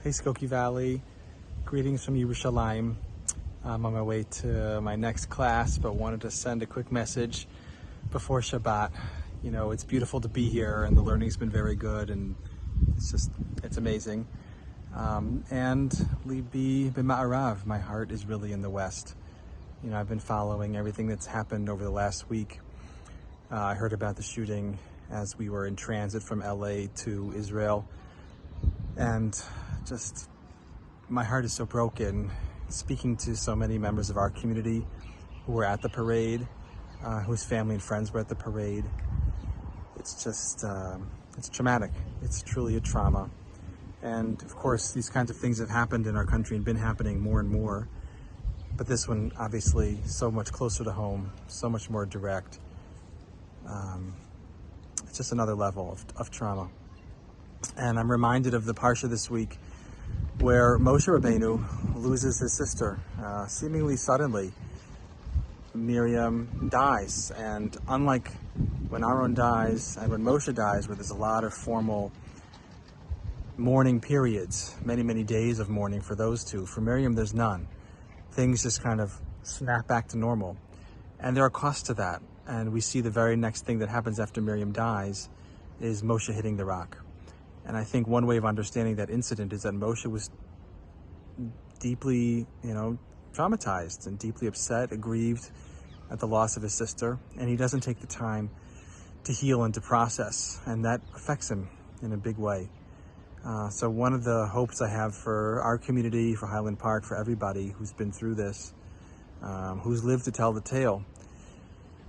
Hey Skokie Valley, greetings from Yerushalayim. I'm on my way to my next class, but wanted to send a quick message before Shabbat. You know, it's beautiful to be here and the learning's been very good and it's amazing. And Libi b'ma'arav, my heart is really in the West. You know, I've been following everything that's happened over the last week. I heard about the shooting as we were in transit from LA to Israel. And just, my heart is so broken speaking to so many members of our community who were at the parade, whose family and friends were at the parade. It's just, it's traumatic. It's truly a trauma. And of course, these kinds of things have happened in our country and been happening more and more. But this one, obviously, so much closer to home, so much more direct. It's just another level of trauma. And I'm reminded of the Parsha this week where Moshe Rabbeinu loses his sister, seemingly suddenly. Miriam dies, and unlike when Aaron dies and when Moshe dies, where there's a lot of formal mourning periods, many days of mourning for those two, for Miriam there's none. Things just kind of snap back to normal. And there are costs to that. And we see the very next thing that happens after Miriam dies is Moshe hitting the rock. And I think one way of understanding that incident is that Moshe was deeply, traumatized and deeply upset, aggrieved at the loss of his sister. And he doesn't take the time to heal and to process. And that affects him in a big way. So one of the hopes I have for our community, for Highland Park, for everybody who's been through this, who's lived to tell the tale,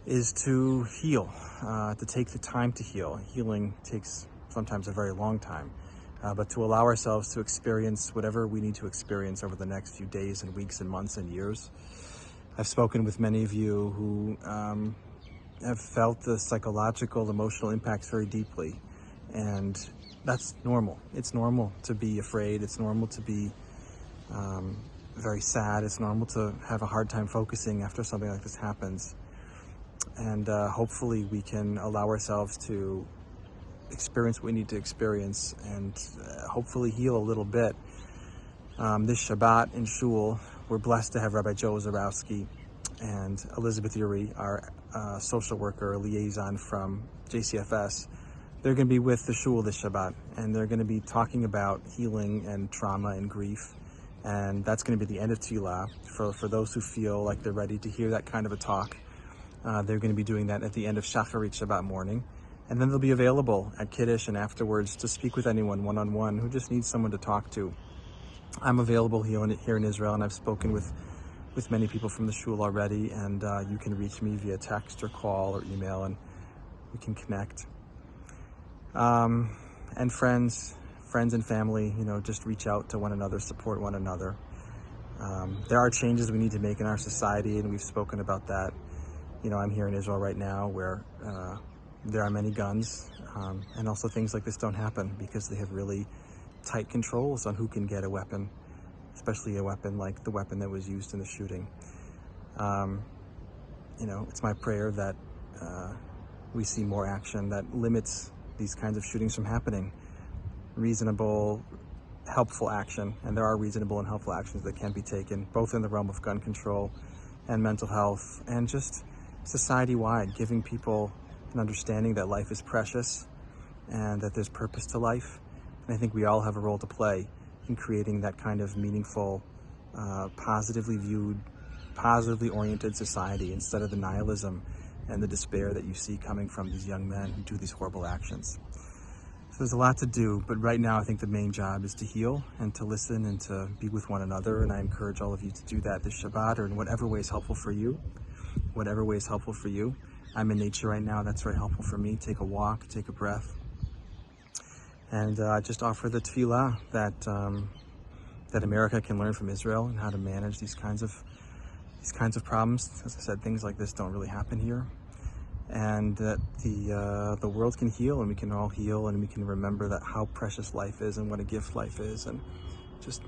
is to heal, to take the time to heal. Healing takes sometimes a very long time, but to allow ourselves to experience whatever we need to experience over the next few days and weeks and months and years. I've spoken with many of you who have felt the psychological, emotional impacts very deeply, and that's normal. It's normal to be afraid. It's normal to be very sad. It's normal to have a hard time focusing after something like this happens. And hopefully we can allow ourselves to experience what we need to experience and hopefully heal a little bit. This Shabbat in Shul, we're blessed to have Rabbi Joe Zarowski and Elizabeth Uri, our social worker liaison from JCFS. They're going to be with the Shul this Shabbat, and they're going to be talking about healing and trauma and grief. And that's going to be the end of Tefillah for those who feel like they're ready to hear that kind of a talk. They're going to be doing that at the end of Shacharit Shabbat morning. And then they'll be available at Kiddush and afterwards to speak with anyone one-on-one who just needs someone to talk to. I'm available here in Israel, and I've spoken with many people from the Shul already, and you can reach me via text or call or email, and we can connect. And friends and family, just reach out to one another, support one another. There are changes we need to make in our society, and we've spoken about that. I'm here in Israel right now where there are many guns, and also things like this don't happen because they have really tight controls on who can get a weapon, especially a weapon like the weapon that was used in the shooting. It's my prayer that we see more action that limits these kinds of shootings from happening. Reasonable, helpful action, and there are reasonable and helpful actions that can be taken, both in the realm of gun control and mental health, and just society-wide, giving people an understanding that life is precious and that there's purpose to life. And I think we all have a role to play in creating that kind of meaningful, positively viewed, positively oriented society instead of the nihilism and the despair that you see coming from these young men who do these horrible actions. So there's a lot to do, but right now I think the main job is to heal and to listen and to be with one another, and I encourage all of you to do that this Shabbat or in whatever way is helpful for you. Whatever way is helpful for you. I'm in nature right now. That's very helpful for me. Take a walk, take a breath. And just offer the tefillah that America can learn from Israel and how to manage these kinds of problems. As I said, things like this don't really happen here. And that the world can heal, and we can all heal, and we can remember that how precious life is and what a gift life is, and just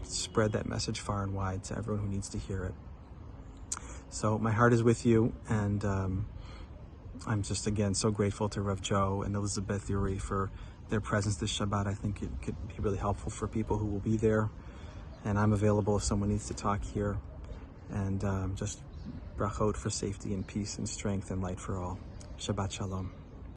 spread that message far and wide to everyone who needs to hear it. So my heart is with you, and I'm just again so grateful to Rav Joe and Elizabeth Uri for their presence this Shabbat. I think it could be really helpful for people who will be there. And I'm available if someone needs to talk here. And just brachot for safety and peace and strength and light for all. Shabbat Shalom.